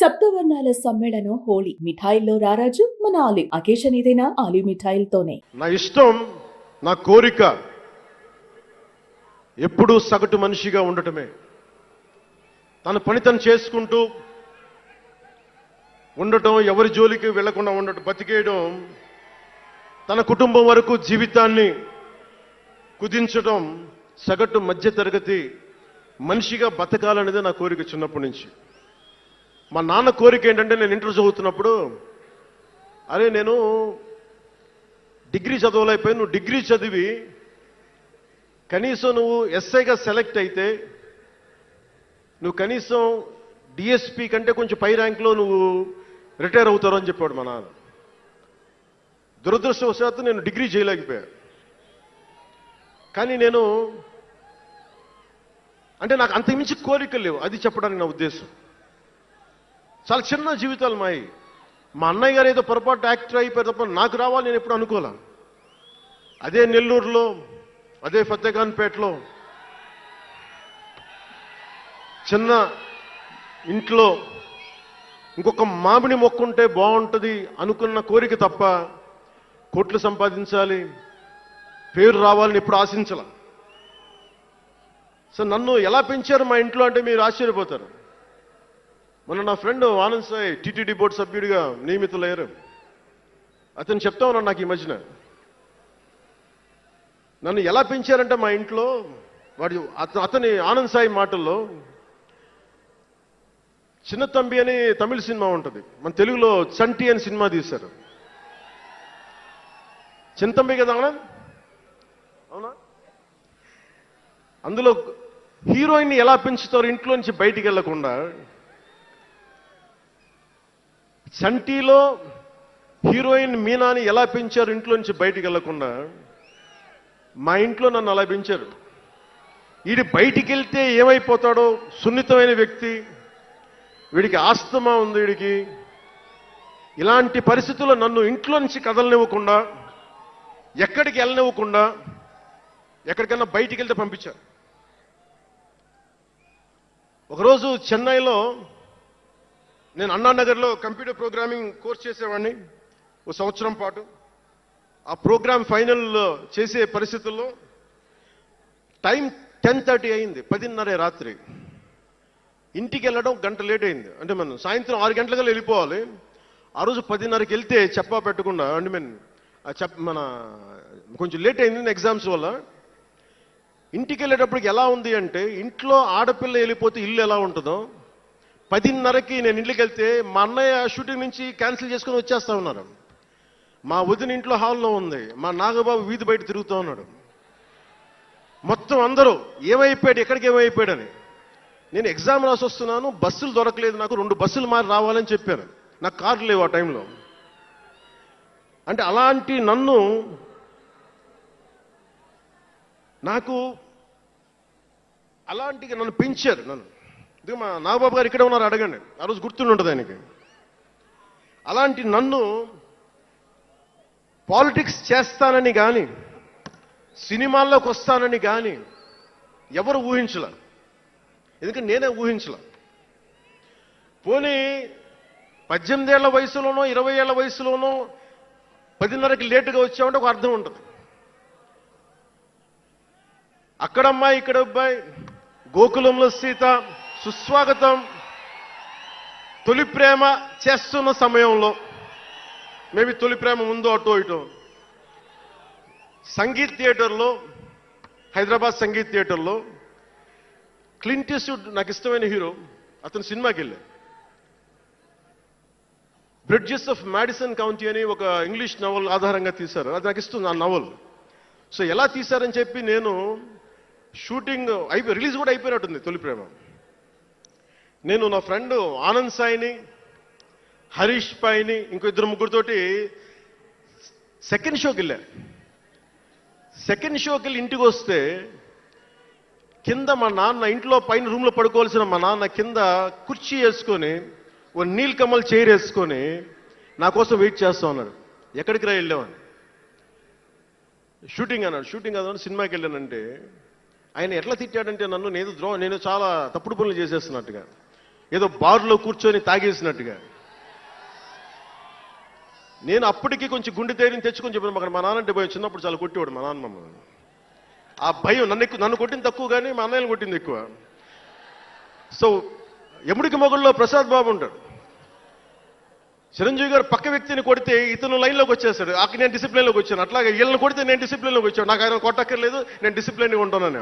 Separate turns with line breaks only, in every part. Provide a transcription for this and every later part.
సప్తవర్ణాల సమ్మేళనం హోళీ. మిఠాయిల్లో రారాజు మన ఆలివ్. అకేషన్ ఏదైనా ఆలివ్ మిఠాయిలతోనే.
నా ఇష్టం, నా కోరిక ఎప్పుడూ సగటు మనిషిగా ఉండటమే. తన పని తను చేసుకుంటూ ఉండటం, ఎవరి జోలికి వెళ్లకుండా ఉండటం, బతికేయడం, తన కుటుంబం వరకు జీవితాన్ని కుదించడం, సగటు మధ్య తరగతి మనిషిగా బతకాలనేది నా కోరిక చిన్నప్పటి నుంచి. మా నాన్న కోరిక ఏంటంటే, నేను ఇంటర్ చదువుతున్నప్పుడు, అరే నేను డిగ్రీ చదవలేకపోయి, నువ్వు డిగ్రీ చదివి కనీసం నువ్వు ఎస్ఐగా సెలెక్ట్ అయితే నువ్వు కనీసం డిఎస్పీ కంటే కొంచెం పై ర్యాంక్లో నువ్వు రిటైర్ అవుతారు అని చెప్పాడు మా నాన్న. దురదృష్టవశాత్తు నేను డిగ్రీ చేయలేకపోయా. కానీ నేను అంటే నాకు అంతకుమించి కోరికలు లేవు, అది చెప్పడానికి నా ఉద్దేశం. చాలా చిన్న జీవితాలు మాయి. మా అన్నయ్య గారు ఏదో పొరపాటు యాక్టర్ అయిపోయారు తప్ప నాకు రావాలి నేను ఎప్పుడు అనుకోలే. అదే నెల్లూరులో, అదే ఫతేఖాన్పేటలో చిన్న ఇంట్లో ఇంకొక మామిడి మొక్క ఉంటే బాగుంటుంది అనుకున్న కోరిక తప్ప కోట్లు సంపాదించాలి, పేరు రావాలని ఎప్పుడు ఆశించాల. సో నన్ను ఎలా పెంచారు మా ఇంట్లో అంటే మీరు ఆశ్చర్యపోతారు. మొన్న నా friend Anand Sai TTD board సభ్యుడిగా నియమితులయ్యారు. అతను చెప్తా ఉన్నాను నాకు ఈ మధ్యన, నన్ను ఎలా పెంచారంటే మా ఇంట్లో వాడు అతని ఆనంద్ సాయి మాటల్లో, చిన్న తంబి అని తమిళ సినిమా ఉంటుంది, మన తెలుగులో చంటి అని సినిమా తీశారు. చిన్న తంబి కదా ఆనంద్, అవునా? అందులో హీరోయిన్ని ఎలా పెంచుతారు ఇంట్లో నుంచి బయటికి వెళ్లకుండా, చంటిలో హీరోయిన్ మీనాని ఎలా పెంచారు ఇంట్లో నుంచి బయటికి వెళ్లకుండా, మా ఇంట్లో నన్ను అలా పెంచారు. వీడి బయటికి వెళ్తే ఏమైపోతాడో, సున్నితమైన వ్యక్తి, వీడికి ఆస్తమా ఉంది, వీడికి ఇలాంటి పరిస్థితుల్లో నన్ను ఇంట్లో నుంచి కదలనివ్వకుండా, ఎక్కడికి వెళ్ళనివ్వకుండా, ఎక్కడికన్నా బయటికి వెళ్తే పంపించారు. ఒకరోజు చెన్నైలో నేను అన్నానగర్లో కంప్యూటర్ ప్రోగ్రామింగ్ కోర్స్ చేసేవాడిని ఓ సంవత్సరం పాటు. ఆ ప్రోగ్రామ్ ఫైనల్ చేసే పరిస్థితుల్లో టైం 10:30 అయింది, 10:30 రాత్రి. ఇంటికి వెళ్ళడం గంట లేట్ అయింది. అంటే మనం సాయంత్రం 6 గంటలకల్లా వెళ్ళిపోవాలి. ఆ రోజు 10:30కి వెళ్తే చెప్పా పెట్టకుండా, అంటే మన కొంచెం లేట్ అయింది ఎగ్జామ్స్ వల్ల. ఇంటికి వెళ్ళేటప్పటికి ఎలా ఉంది అంటే, ఇంట్లో ఆడపిల్ల వెళ్ళిపోతే ఇల్లు ఎలా ఉంటుందో, 10:30కి నేను ఇంటికి వెళ్తే మా అన్నయ్య షూటింగ్ నుంచి క్యాన్సిల్ చేసుకుని వచ్చేస్తా ఉన్నారు. మా వదిన ఇంట్లో హాల్లో ఉంది, మా నాగబాబు వీధి బయట తిరుగుతూ ఉన్నాడు. మొత్తం అందరూ ఏమైపోయాడు, ఎక్కడికి ఏమైపోయాడని. నేను ఎగ్జామ్ రాసి వస్తున్నాను, బస్సులు దొరకలేదు నాకు, 2 బస్సులు మారి రావాలని చెప్పాను. నాకు కార్లు లేవు ఆ టైంలో. అంటే అలాంటి నన్ను, నాకు అలాంటి నన్ను పెంచారు. నన్ను ఇది మా నాగబాబు గారు ఇక్కడే ఉన్నారు, అడగండి, ఆ రోజు గుర్తుండి ఉంటుంది ఆయనకి. అలాంటి నన్ను పాలిటిక్స్ చేస్తానని కానీ, సినిమాల్లోకి వస్తానని కానీ ఎవరు ఊహించలే. ఎందుకంటే నేనే ఊహించలే. పోనీ 18 ఏళ్ల వయసులోనో 20 ఏళ్ల వయసులోనో 10:30కి లేటుగా వచ్చామంటే ఒక అర్థం ఉంటుంది. అక్కడమ్మాయి ఇక్కడ అబ్బాయి, గోకులంలో సీత, సుస్వాగతం, తొలి ప్రేమ చేస్తున్న సమయంలో, మేబీ తొలి ప్రేమ ముందు అటో ఇటో, సంగీత్ థియేటర్లో, హైదరాబాద్ సంగీత్ థియేటర్లో క్లింట్ ఈస్ట్వుడ్ నాకు ఇష్టమైన హీరో, అతను సినిమాకి వెళ్ళా. బ్రిడ్జెస్ ఆఫ్ మాడిసన్ కౌంటీ అని ఒక ఇంగ్లీష్ నవల్ ఆధారంగా తీశారు. అది నాకు ఇస్తుంది ఆ నవల్. సో ఎలా తీశారని చెప్పి నేను షూటింగ్ రిలీజ్ కూడా అయిపోయినట్టుంది తొలి ప్రేమ. నేను నా ఫ్రెండ్ ఆనంద్ సాయిని, హరీష్ పాయిని, ఇంకో 2-3తోటి సెకండ్ షోకి వెళ్ళా. సెకండ్ షోకి వెళ్ళి ఇంటికి వస్తే కింద మా నాన్న, ఇంట్లో పైన రూమ్లో పడుకోవాల్సిన మా నాన్న కింద కుర్చీ వేసుకొని, ఓ నీల్ కమల్ చైర్ వేసుకొని నా కోసం వెయిట్ చేస్తా ఉన్నాడు. ఎక్కడికి రా వెళ్ళామని. షూటింగ్ అన్నాడు. షూటింగ్ అన్నాడు, సినిమాకి వెళ్ళానంటే ఆయన ఎట్లా తిట్టాడంటే నన్ను, నేను చాలా తప్పుడు పనులు చేసేస్తున్నట్టుగా. ఏదో బార్లో కూర్చొని తాగేసినట్టుగా. నేను అప్పటికి కొంచెం గుండె ధైర్యం తెచ్చుకొని చెప్పాను, అక్కడ మా నాన్నంటే భయం, చిన్నప్పుడు చాలా కొట్టేవాడు మా నాన్న మమ్మల్ని. ఆ భయం నన్ను కొట్టింది తక్కువ కానీ మా అన్నయ్యని కొట్టింది ఎక్కువ. సో ఎముడికి మొగుళ్ళలో ప్రసాద్ బాబు ఉంటాడు, చిరంజీవి గారు పక్క వ్యక్తిని కొడితే ఇతను లైన్లోకి వచ్చేస్తాడు, అక్కడ నేను డిసిప్లిన్లోకి వచ్చాను. అట్లాగే వీళ్ళని కొడితే నేను డిసిప్లిన్లోకి వచ్చాను, నాకు ఆయన కొట్టక్కర్లేదు, నేను డిసిప్లిన్గా ఉంటానని.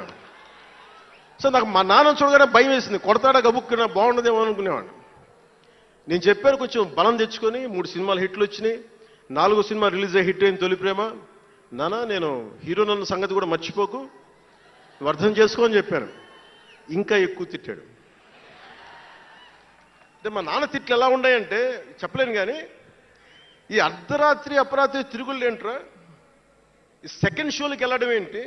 సో నాకు మా నాన్న చూడగానే భయం వేసింది, కొడతాడా గబుక్కున బాగుండదేమో అనుకునేవాడు. నేను చెప్పాను కొంచెం బలం తెచ్చుకొని, 3 సినిమాలు హిట్లు వచ్చినాయి, 4వ సినిమా రిలీజ్ అయ్యి హిట్ అయిన తొలి ప్రేమ. నాన్న నేను హీరో నన్న సంగతి కూడా మర్చిపోకు, నువ్వు అర్థం చేసుకో అని చెప్పాను. ఇంకా ఎక్కువ తిట్టాడు. అంటే మా నాన్న తిట్లు ఎలా ఉన్నాయంటే చెప్పలేను, కానీ ఈ అర్ధరాత్రి అపరాత్రి తిరుగుళ్ళు ఏంట్రా, ఈ సెకండ్ షోలకి వెళ్ళడం ఏంటి,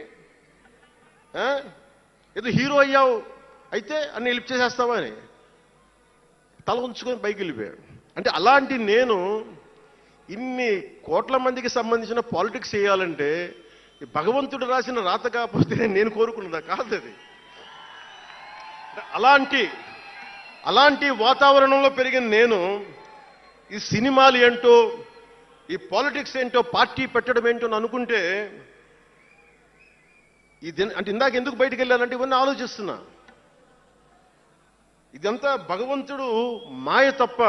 ఏదో హీరో అయ్యావు అయితే అన్ని లిఫ్ట్ చేసేస్తావా అని తల ఉంచుకొని పైకి వెళ్ళిపోయాడు. అంటే అలాంటి నేను ఇన్ని కోట్ల మందికి సంబంధించిన పాలిటిక్స్ చేయాలంటే భగవంతుడు రాసిన రాత కాకపోతే నేను కోరుకున్నదా కాదు అది. అలాంటి వాతావరణంలో పెరిగిన నేను ఈ సినిమాలు ఏంటో, ఈ పాలిటిక్స్ ఏంటో, పార్టీ పెట్టడం ఏంటో అని అనుకుంటే అంటే ఇందాక ఎందుకు బయటికి వెళ్ళానంటే ఇవన్నీ ఆలోచిస్తున్నా. ఇదంతా భగవంతుడు మాయ తప్ప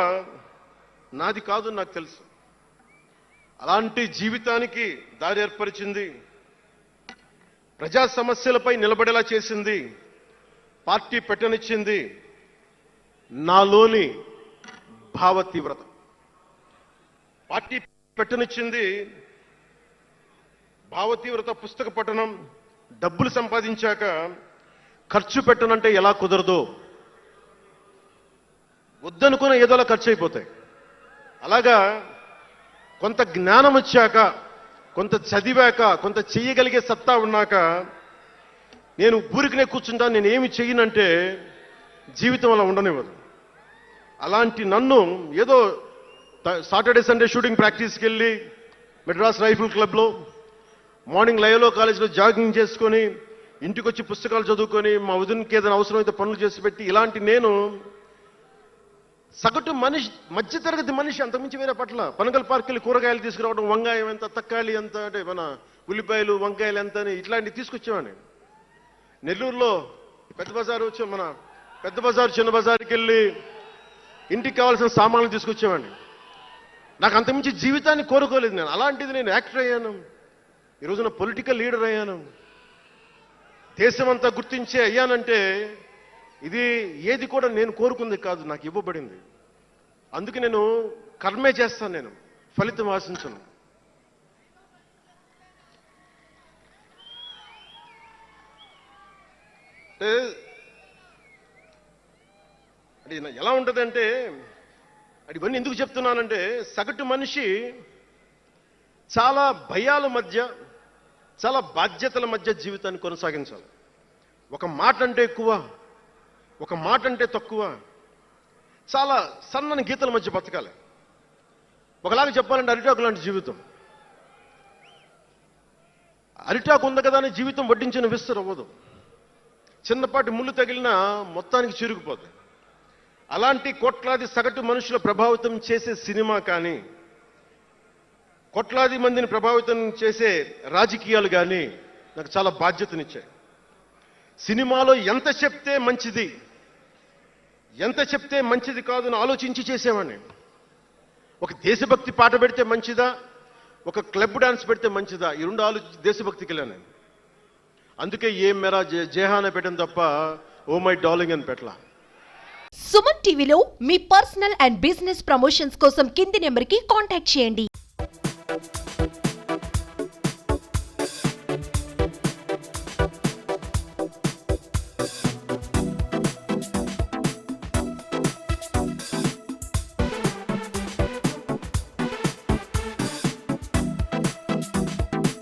నాది కాదు నాకు తెలుసు. అలాంటి జీవితానికి దారి ఏర్పరిచింది, ప్రజా సమస్యలపై నిలబడేలా చేసింది, పార్టీ పెట్టనిచ్చింది నాలోని భావ తీవ్రత. పార్టీ పెట్టనిచ్చింది భావ తీవ్రత. పుస్తక పఠనం, డబ్బులు సంపాదించాక ఖర్చు పెట్టనంటే ఎలా కుదరదో, వద్దనుకున్న ఏదోలా ఖర్చు అయిపోతాయి. అలాగా కొంత జ్ఞానం వచ్చాక, కొంత చదివాక, కొంత చెయ్యగలిగే సత్తా ఉన్నాక నేను ఊరికనే కూర్చుంటాను, నేను ఏమి చెయ్యనంటే జీవితం అలా ఉండనివ్వదు. అలాంటి నన్ను ఏదో సాటర్డే సండే షూటింగ్ ప్రాక్టీస్కి వెళ్ళి మెడ్రాస్ రైఫిల్ క్లబ్లో, మార్నింగ్ లయోలా కాలేజీలో జాగింగ్ చేసుకొని, ఇంటికి వచ్చి పుస్తకాలు చదువుకొని, మా వదినకి ఏదైనా అవసరమైతే పనులు చేసి పెట్టి, ఇలాంటి నేను సగటు మనిషి, మధ్యతరగతి మనిషి, అంతకుమించి వేరే పట్ల. పనగల్ పార్క్ వెళ్ళి కూరగాయలు తీసుకురావడం, వంకాయ ఎంత, తక్కాలి ఎంత, అంటే మన ఉల్లిపాయలు వంకాయలు ఎంత అని ఇట్లాంటివి తీసుకొచ్చేవాడిని. నెల్లూరులో పెద్ద బజారు వచ్చి, మన పెద్ద బజారు చిన్న బజార్కి వెళ్ళి ఇంటికి కావాల్సిన సామాన్లు తీసుకొచ్చేవాడిని. నాకు అంతకుమించి జీవితాన్ని కోరుకోలేదు నేను. అలాంటిది నేను యాక్టర్ అయ్యాను, ఈ రోజున పొలిటికల్ లీడర్ అయ్యాను, దేశమంతా గుర్తించే అయ్యానంటే ఇది ఏది కూడా నేను కోరుకుంది కాదు, నాకు ఇవ్వబడింది. అందుకే నేను కర్మే చేస్తాను, నేను ఫలితం ఆశించను. అంటే ఎలా ఉంటుందంటే, అది ఇవన్నీ ఎందుకు చెప్తున్నానంటే, సగటు మనిషి చాలా భయాల మధ్య, చాలా బాధ్యతల మధ్య జీవితాన్ని కొనసాగించాలి. ఒక మాట అంటే ఎక్కువ, ఒక మాట అంటే తక్కువ, చాలా సన్నని గీతల మధ్య బతకాలి. ఒకలాగా చెప్పాలంటే అరిటాకు లాంటి జీవితం. అరిటాకు ఉంది కదా అని జీవితం వడ్డించిన విస్తరు అవ్వదు, చిన్నపాటి ముళ్ళు తగిలినా మొత్తానికి చిరుగుపోతుంది. అలాంటి కోట్లాది సగటు మనుషుల ప్రభావితం చేసే సినిమా కానీ, కోట్లాది మందిని ప్రభావితం చేసే రాజకీయాలు కానీ నాకు చాలా బాధ్యతనిచ్చాయి. సినిమాలో ఎంత చెప్తే మంచిది, ఎంత చెప్తే మంచిది కాదు అని ఆలోచించి చేసేవాడిని. ఒక దేశభక్తి పాట పెడితే మంచిదా, ఒక క్లబ్ డాన్స్ పెడితే మంచిదా, ఈ రెండు ఆలోచించి దేశభక్తికి వెళ్ళాను నేను. అందుకే ఏ మేరా జేహానే పెట్టాను తప్ప ఓ మై డార్లింగ్ అని పెట్టలా.
సుమన్ టీవీలో మీ పర్సనల్ అండ్ బిజినెస్ ప్రమోషన్స్ కోసం కింది నెంబర్కి కాంటాక్ట్ చేయండి.